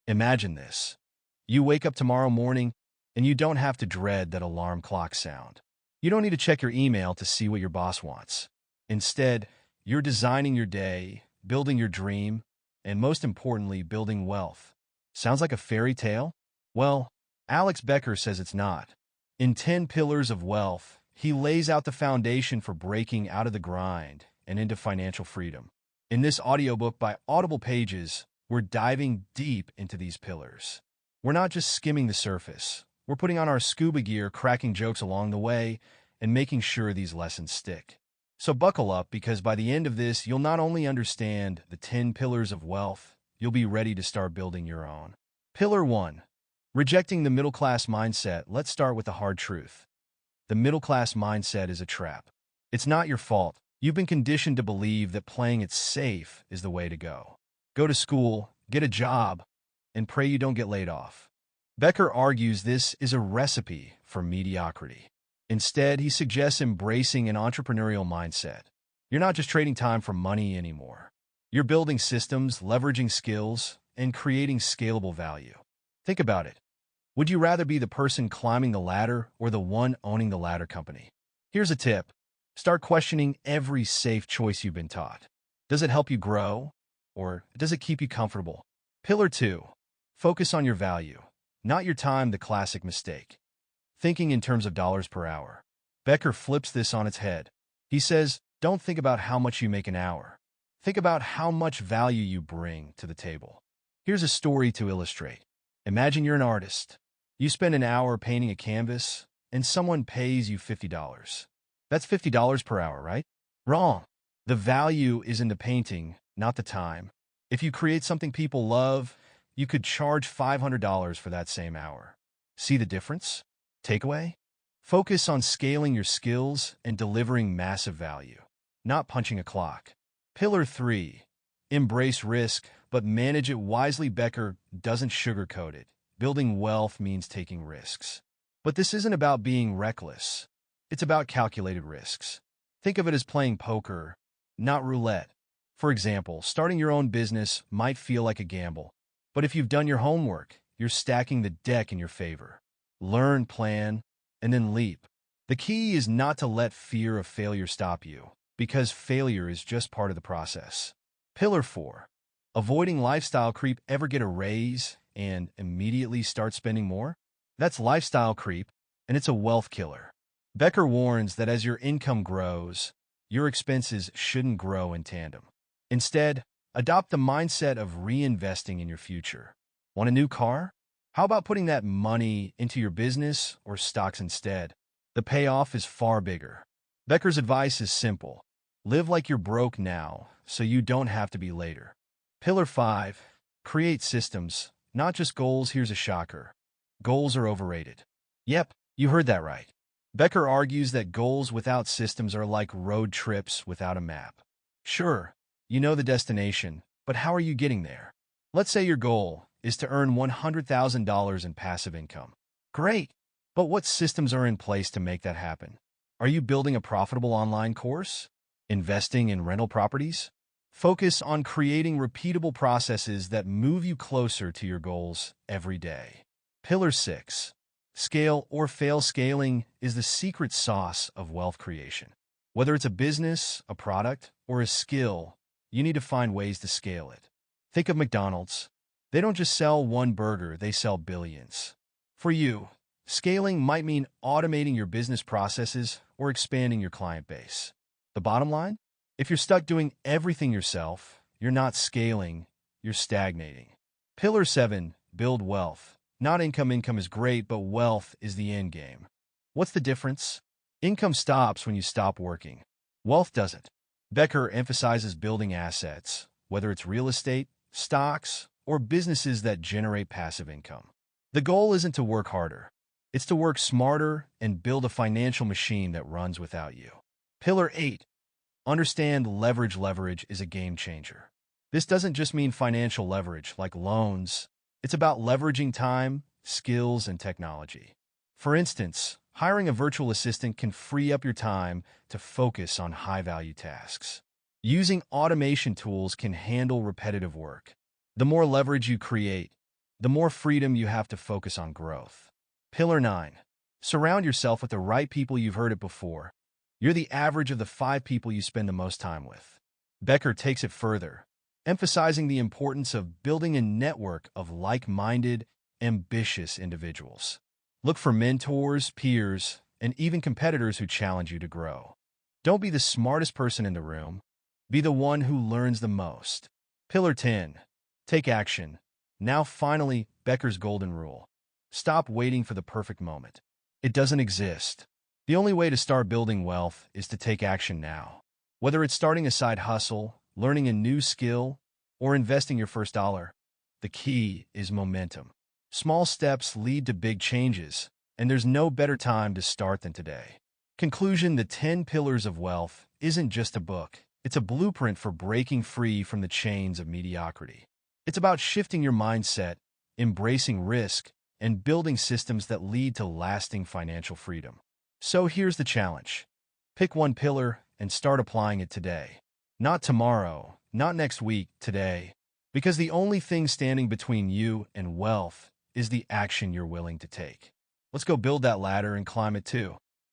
Imagine this. You wake up tomorrow morning and you don't have to dread that alarm clock sound. You don't need to check your email to see what your boss wants. Instead, you're designing your day, building your dream, and most importantly, building wealth. Sounds like a fairy tale? Well, Alex Becker says it's not. In 10 Pillars of Wealth, he lays out the foundation for breaking out of the grind and into financial freedom. In this audiobook by AudiblePages, we're diving deep into these pillars. We're not just skimming the surface. We're putting on our scuba gear, cracking jokes along the way, and making sure these lessons stick. So buckle up, because by the end of this, you'll not only understand the 10 pillars of wealth, you'll be ready to start building your own. Pillar 1. Rejecting the middle-class mindset. Let's start with the hard truth. The middle-class mindset is a trap. It's not your fault. You've been conditioned to believe that playing it safe is the way to go. Go to school, get a job, and pray you don't get laid off. Becker argues this is a recipe for mediocrity. Instead, he suggests embracing an entrepreneurial mindset. You're not just trading time for money anymore. You're building systems, leveraging skills, and creating scalable value. Think about it. Would you rather be the person climbing the ladder or the one owning the ladder company? Here's a tip. Start questioning every safe choice you've been taught. Does it help you grow, or does it keep you comfortable? Pillar 2. Focus on your value, not your time. The classic mistake. Thinking in terms of dollars per hour. Becker flips this on its head. He says, don't think about how much you make an hour. Think about how much value you bring to the table. Here's a story to illustrate. Imagine you're an artist. You spend an hour painting a canvas, and someone pays you $50. That's $50 per hour, right? Wrong. The value is in the painting, not the time. If you create something people love, you could charge $500 for that same hour. See the difference? Takeaway? Focus on scaling your skills and delivering massive value, not punching a clock. Pillar 3. Embrace risk, but manage it wisely. Becker doesn't sugarcoat it. Building wealth means taking risks. But this isn't about being reckless. It's about calculated risks. Think of it as playing poker, not roulette. For example, starting your own business might feel like a gamble, but if you've done your homework, you're stacking the deck in your favor. Learn, plan, and then leap. The key is not to let fear of failure stop you, because failure is just part of the process. Pillar 4. Avoiding lifestyle creep. Ever get a raise and immediately start spending more? That's lifestyle creep, and it's a wealth killer. Becker warns that as your income grows, your expenses shouldn't grow in tandem. Instead, adopt the mindset of reinvesting in your future. Want a new car? How about putting that money into your business or stocks instead? The payoff is far bigger. Becker's advice is simple. Live like you're broke now, so you don't have to be later. Pillar 5. Create systems, not just goals. Here's a shocker. Goals are overrated. Yep, you heard that right. Becker argues that goals without systems are like road trips without a map. Sure, you know the destination, but how are you getting there? Let's say your goal is to earn $100,000 in passive income. Great, but what systems are in place to make that happen? Are you building a profitable online course? Investing in rental properties? Focus on creating repeatable processes that move you closer to your goals every day. Pillar 6. Scale or fail. Scaling is the secret sauce of wealth creation. Whether it's a business, a product, or a skill, you need to find ways to scale it. Think of McDonald's. They don't just sell one burger, they sell billions. For you, scaling might mean automating your business processes or expanding your client base. The bottom line? If you're stuck doing everything yourself, you're not scaling, you're stagnating. Pillar 7. Build wealth. Not income. Income is great, but wealth is the end game. What's the difference? Income stops when you stop working. Wealth doesn't. Becker emphasizes building assets, whether it's real estate, stocks, or businesses that generate passive income. The goal isn't to work harder. It's to work smarter and build a financial machine that runs without you. Pillar 8. Understand leverage. Leverage is a game changer. This doesn't just mean financial leverage like loans. It's about leveraging time, skills, and technology. For instance, hiring a virtual assistant can free up your time to focus on high-value tasks. Using automation tools can handle repetitive work. The more leverage you create, the more freedom you have to focus on growth. Pillar 9. Surround yourself with the right people. You've heard it before. You're the average of the 5 people you spend the most time with. Becker takes it further, emphasizing the importance of building a network of like-minded, ambitious individuals. Look for mentors, peers, and even competitors who challenge you to grow. Don't be the smartest person in the room. Be the one who learns the most. Pillar 10. Take action. Now finally, Becker's golden rule. Stop waiting for the perfect moment. It doesn't exist. The only way to start building wealth is to take action now. Whether it's starting a side hustle, learning a new skill, or investing your first dollar, the key is momentum. Small steps lead to big changes, and there's no better time to start than today. Conclusion: The 10 Pillars of Wealth isn't just a book. It's a blueprint for breaking free from the chains of mediocrity. It's about shifting your mindset, embracing risk, and building systems that lead to lasting financial freedom. So here's the challenge. Pick one pillar and start applying it today. Not tomorrow, not next week, today. Because the only thing standing between you and wealth is the action you're willing to take. Let's go build that ladder and climb it too.